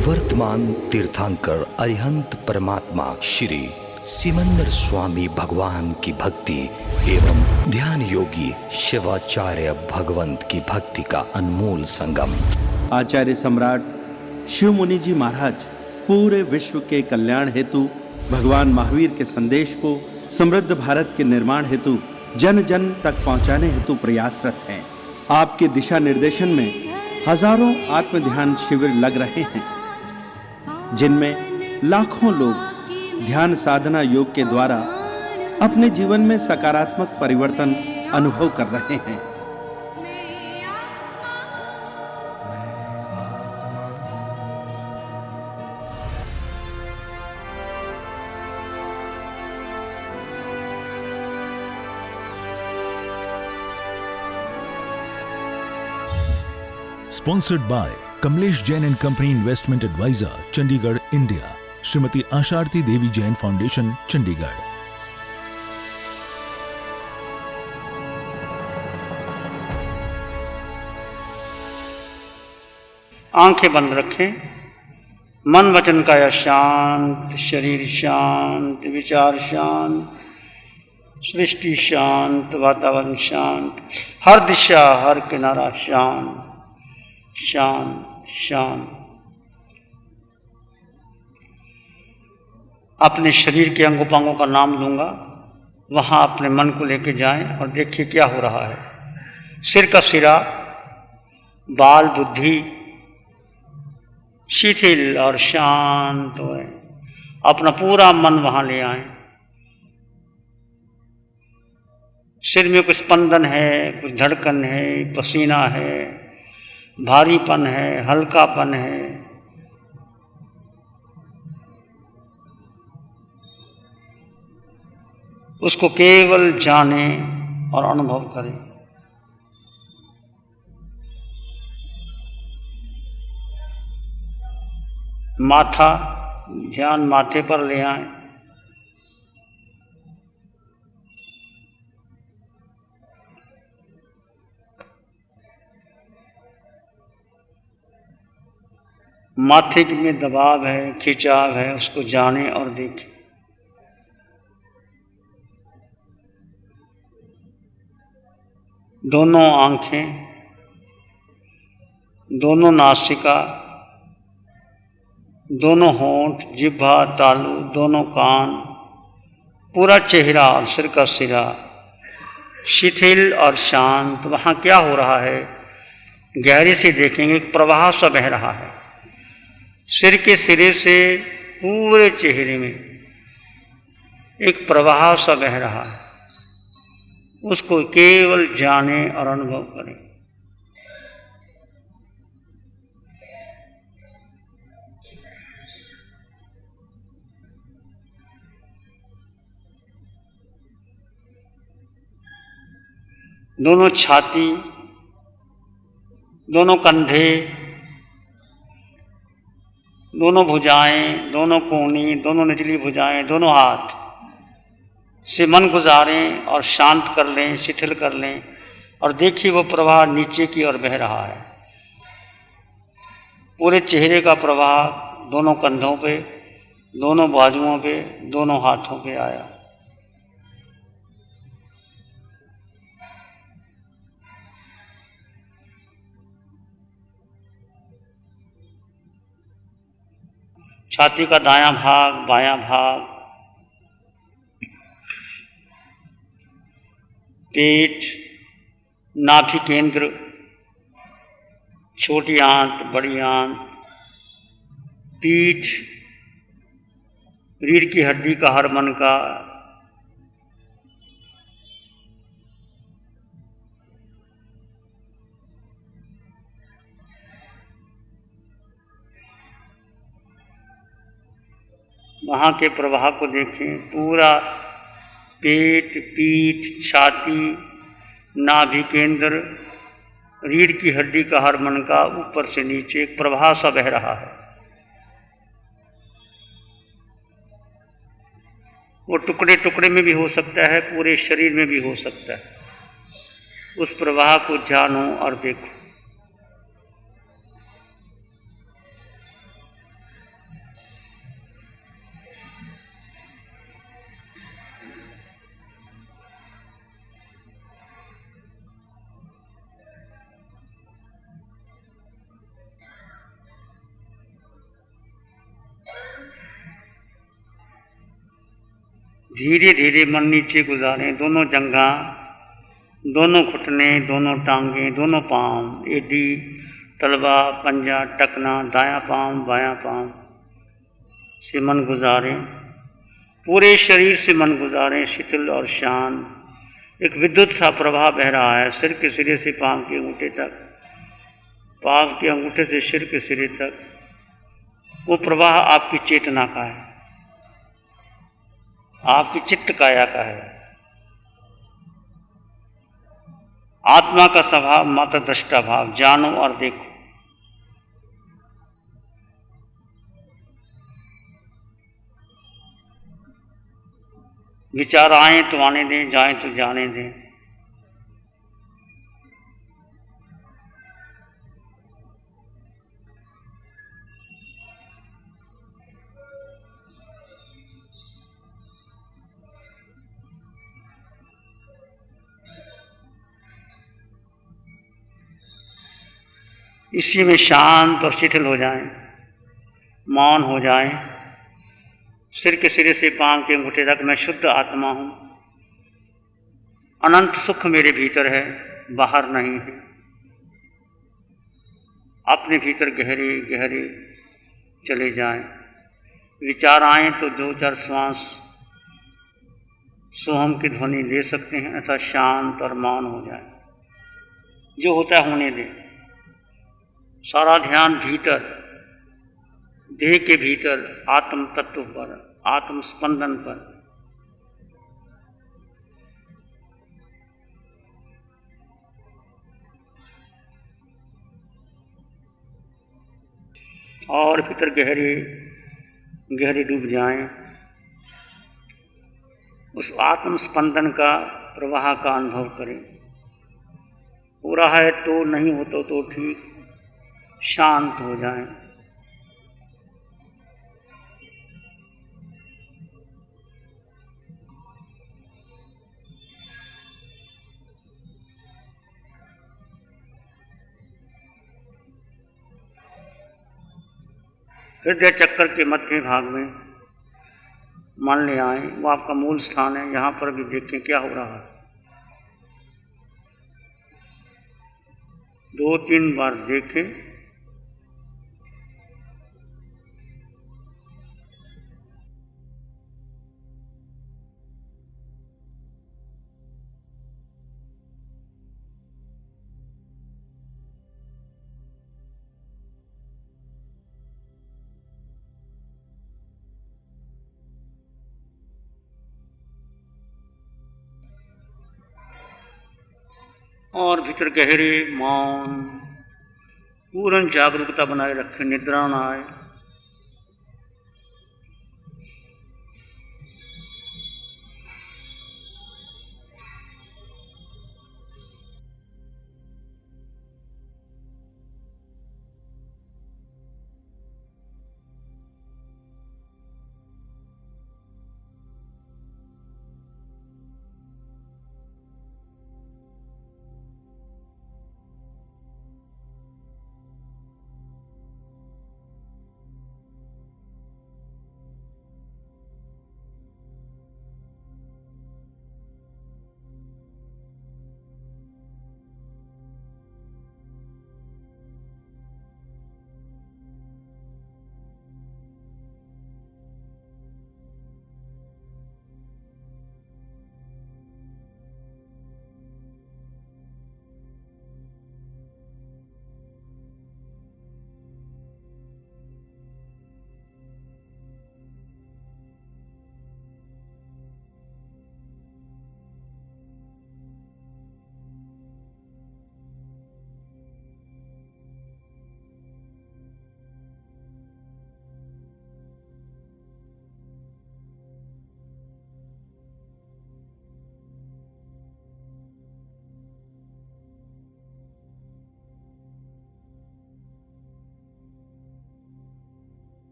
वर्तमान तीर्थंकर अरिहंत परमात्मा श्री सिमंदर स्वामी भगवान की भक्ति एवं ध्यान योगी शिवाचार्य भगवंत की भक्ति का अनमोल संगम। आचार्य सम्राट शिव मुनि जी महाराज पूरे विश्व के कल्याण हेतु भगवान महावीर के संदेश को समृद्ध भारत के निर्माण हेतु जन जन तक पहुंचाने हेतु प्रयासरत हैं। आपके दिशा निर्देशन में हजारों आत्म ध्यान शिविर लग रहे हैं, जिनमें लाखों लोग ध्यान साधना योग के द्वारा अपने जीवन में सकारात्मक परिवर्तन अनुभव कर रहे हैं। Sponsored by Kamlesh Jain and Company Investment Advisor, Chandigarh, India. Shrimati Asharati Devi Jain Foundation, Chandigarh. आंखें बंद रखें। मन वचन काया शांत, शरीर शांत, विचार शांत, सृष्टि शांत, वातावरण शांत, हर दिशा हर किनारा शांत शांत शांत। अपने शरीर के अंगों का नाम लूँगा, वहाँ अपने मन को लेके जाएं और देखिए क्या हो रहा है। सिर का सिरा, बाल, बुद्धि शिथिल और शांत हो। अपना पूरा मन वहाँ ले आएं। सिर में कुछ स्पंदन है, कुछ धड़कन है, पसीना है, भारीपन है, हल्कापन है। उसको केवल जाने और अनुभव करें। माथा, ध्यान माथे पर ले आएं। माथे में दबाव है, खिंचाव है, उसको जाने और देखें। दोनों आंखें, दोनों नासिका, दोनों होंठ, जिह्वा, तालू, दोनों कान, पूरा चेहरा और सिर का सिरा शिथिल और शांत। वहाँ क्या हो रहा है गहरे से देखेंगे। एक प्रवाह सा बह रहा है सिर के सिरे से पूरे चेहरे में, एक प्रवाह सा बह रहा है। उसको केवल जाने और अनुभव करें। दोनों छाती, दोनों कंधे, दोनों भुजाएं, दोनों कोहनी, दोनों निचली भुजाएं, दोनों हाथ से मन गुजारें और शांत कर लें, शिथिल कर लें और देखिए वो प्रवाह नीचे की ओर बह रहा है। पूरे चेहरे का प्रवाह दोनों कंधों पे, दोनों बाजुओं पे, दोनों हाथों पे आया। छाती का दायां भाग, बायां भाग, पेट, नाभि केंद्र, छोटी आंत, बड़ी आंत, पीठ, रीढ़ की हड्डी का हर मन का, वहाँ के प्रवाह को देखें। पूरा पेट, पीठ, छाती, नाभि केंद्र, रीढ़ की हड्डी का हर मन का ऊपर से नीचे एक प्रवाह सा बह रहा है। वो टुकड़े टुकड़े में भी हो सकता है, पूरे शरीर में भी हो सकता है। उस प्रवाह को जानो और देखो। धीरे धीरे मन नीचे गुजारें। दोनों जंघा, दोनों घुटने, दोनों टांगें, दोनों पाँव, एडी, तलवा, पंजा, टकना, दायां पाँव, बायां पाँव से मन गुजारें। पूरे शरीर से मन गुजारें, शिथिल और शांत। एक विद्युत सा प्रवाह बह रहा है सिर के सिरे से पाँव के अंगूठे तक, पाँव के अंगूठे से सिर के सिरे तक। वो प्रवाह आपकी चेतना का है, आपकी चित्त काया का है। आत्मा का स्वभाव मात्र दृष्टा भाव, जानो और देखो। विचार आए तो आने दें, जाए तो जाने दें। इसी में शांत और शिथिल हो जाएं, मौन हो जाएं। सिर के सिरे से पांव के अंगूठे तक मैं शुद्ध आत्मा हूँ। अनंत सुख मेरे भीतर है, बाहर नहीं है। अपने भीतर गहरे गहरे चले जाएं। विचार आए तो दो चार श्वास सोहम की ध्वनि ले सकते हैं, ऐसा शांत और मौन हो जाए। जो होता है होने दें। सारा ध्यान भीतर, देह के भीतर, आत्म तत्व पर, आत्म स्पंदन पर। और भीतर गहरे गहरे डूब जाएं। उस आत्म स्पंदन का, प्रवाह का अनुभव करें। हो रहा है तो, नहीं हो तो ठीक, शांत हो जाएं। हृदय चक्कर के मध्य भाग में मन ले आए। वो आपका मूल स्थान है। यहाँ पर भी देखें क्या हो रहा है। 2-3 बार देखें। और भीतर गहरे मौन, पूर्ण जागरूकता बनाए रखें, निद्रा ना आए।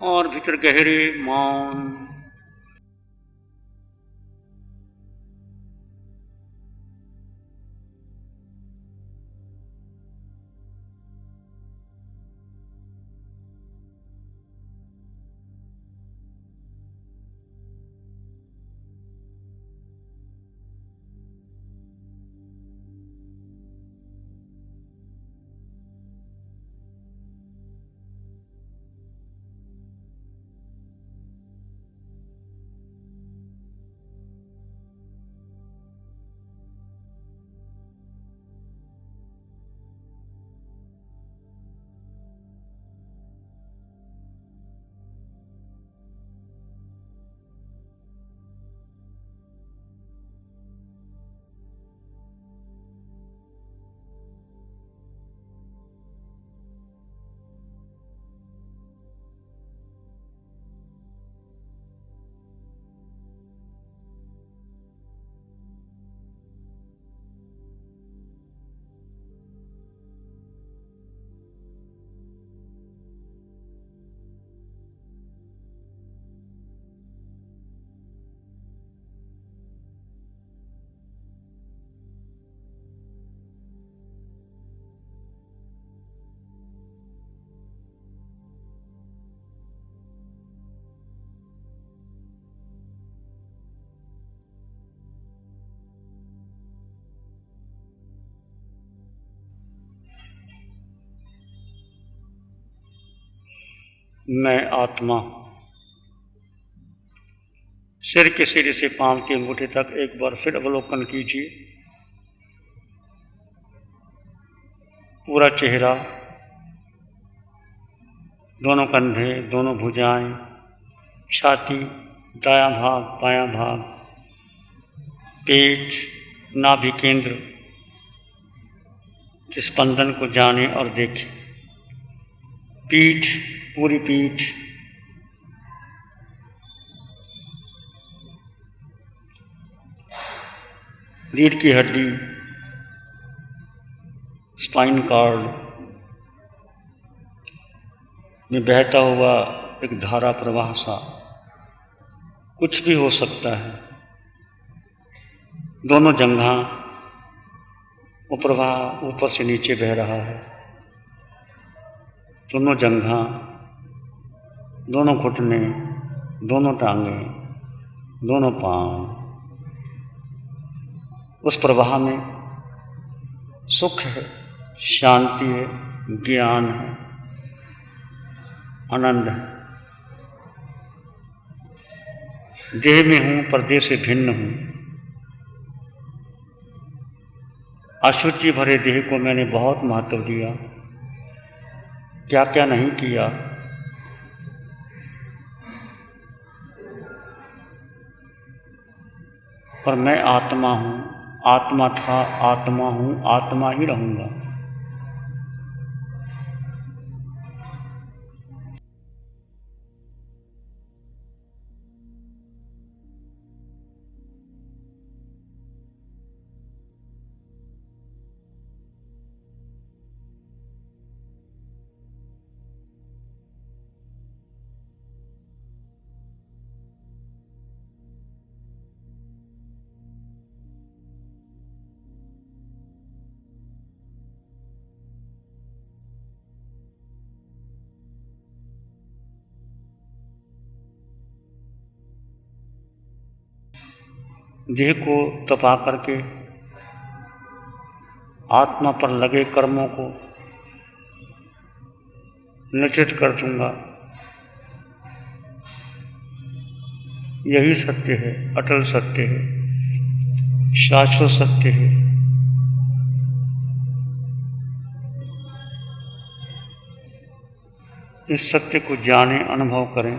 और भीतर गहरे मौन। मैं आत्मा। सिर के सिरे से पांव के अंगूठे तक एक बार फिर अवलोकन कीजिए। पूरा चेहरा, दोनों कंधे, दोनों भुजाएं, छाती, दायां भाग, बायां भाग, पेट, नाभि केंद्र के स्पंदन को जाने और देखें। पीठ, पूरी पीठ, रीढ़ की हड्डी, स्पाइन कॉर्ड में बहता हुआ एक धारा प्रवाह सा कुछ भी हो सकता है। दोनों जंघा, वो प्रवाह ऊपर से नीचे बह रहा है। दोनों जंघा, दोनों घुटने, दोनों टांगें, दोनों पांव, उस प्रवाह में सुख है, शांति है, ज्ञान है, आनंद है। देह में हूँ पर देह से भिन्न हूँ। अशुचि भरे देह को मैंने बहुत महत्व दिया, क्या क्या नहीं किया। पर मैं आत्मा हूँ, आत्मा था, आत्मा हूँ, आत्मा ही रहूँगा। देह को तपा करके आत्मा पर लगे कर्मों को निश्चित कर दूंगा। यही सत्य है, अटल सत्य है, शाश्वत सत्य है। इस सत्य को जाने, अनुभव करें।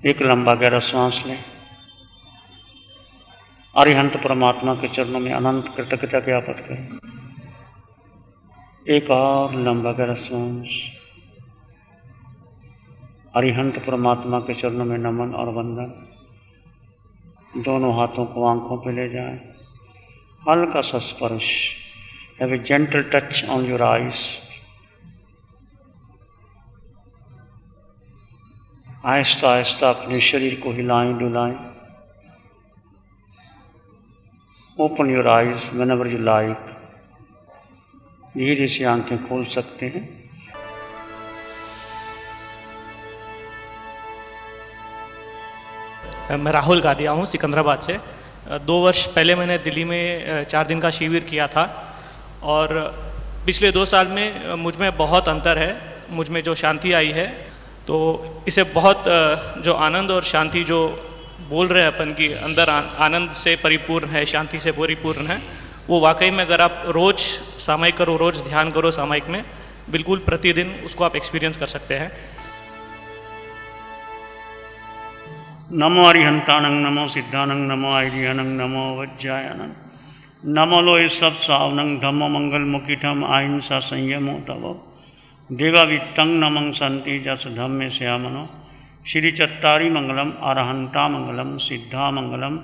एक लंबा गहरा सांस लें। अरिहंत परमात्मा के चरणों में अनंत कृतज्ञता ज्ञापित करें। एक और लंबा गहरा सांस। अरिहंत परमात्मा के चरणों में नमन और वंदन। दोनों हाथों को आंखों पे ले जाएं। हल्का सा स्पर्श। Have a gentle touch on your eyes. आहिस्ता आहिस्ता अपने शरीर को हिलाएं डुलाएं। Open your eyes whenever you like. धीरे से आंखें खोल सकते हैं। मैं राहुल गादिया हूँ सिकंदराबाद से। 2 वर्ष पहले मैंने दिल्ली में 4 दिन का शिविर किया था और पिछले 2 साल में मुझ में बहुत अंतर है। मुझ में जो शांति आई है, तो इसे बहुत जो आनंद और शांति जो बोल रहे हैं अपन की अंदर आनंद से परिपूर्ण है, शांति से परिपूर्ण है, वो वाकई में अगर आप रोज़ सामायिक करो, रोज़ ध्यान करो सामायिक में, बिल्कुल प्रतिदिन उसको आप एक्सपीरियंस कर सकते हैं। नमो अरिहंतानंग, नमो सिद्धानंग, नमो आयरियानंग, नमो वज्जायानंग, नमो लोय सब सावनंग, धम्मो मंगल मुकिठम अहिंसा संयमो तवो देवावित्तंग नमं संति जस धम्मे श्यामनो। श्री चत्तारी मंगलम अरहंता मंगलम सिद्धा मंगलम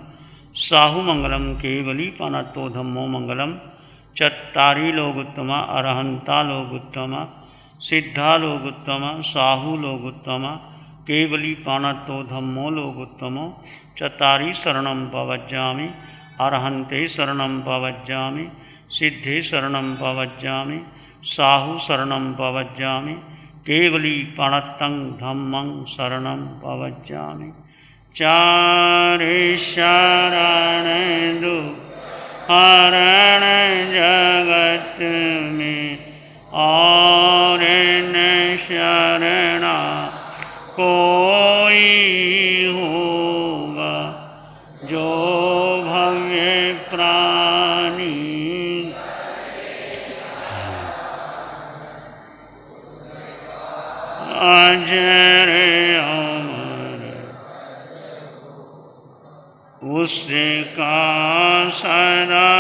साहु मंगलम केवली पानतो धम्मो मंगलम। चत्तारी लोगुत्तमा अरहंता लोगुत्तमा सिद्धा लोगुत्तमा साहु लोगुत्तमा केवली पानतो धम्मो लोगुत्तमो। चत्तारी शरणं पवज्जामि अरहंते शरणं पवज्जामि सिद्धे शरणं पवज्जामि साहु शरणं पवज्जामि केवली पाणत्तं धम्मं शरणं पवज्जामि। चारे शरण दुःखहरण जगत में और न शरणा कोई होगा जो भव्य प्राणी। अजर अमर उसका सदा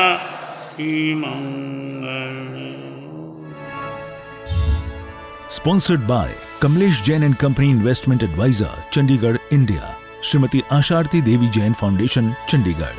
ही मंगल। Sponsored by Kamlesh Jain and Company Investment Advisor, Chandigarh, India. Shrimati Asharti Devi Jain Foundation, Chandigarh.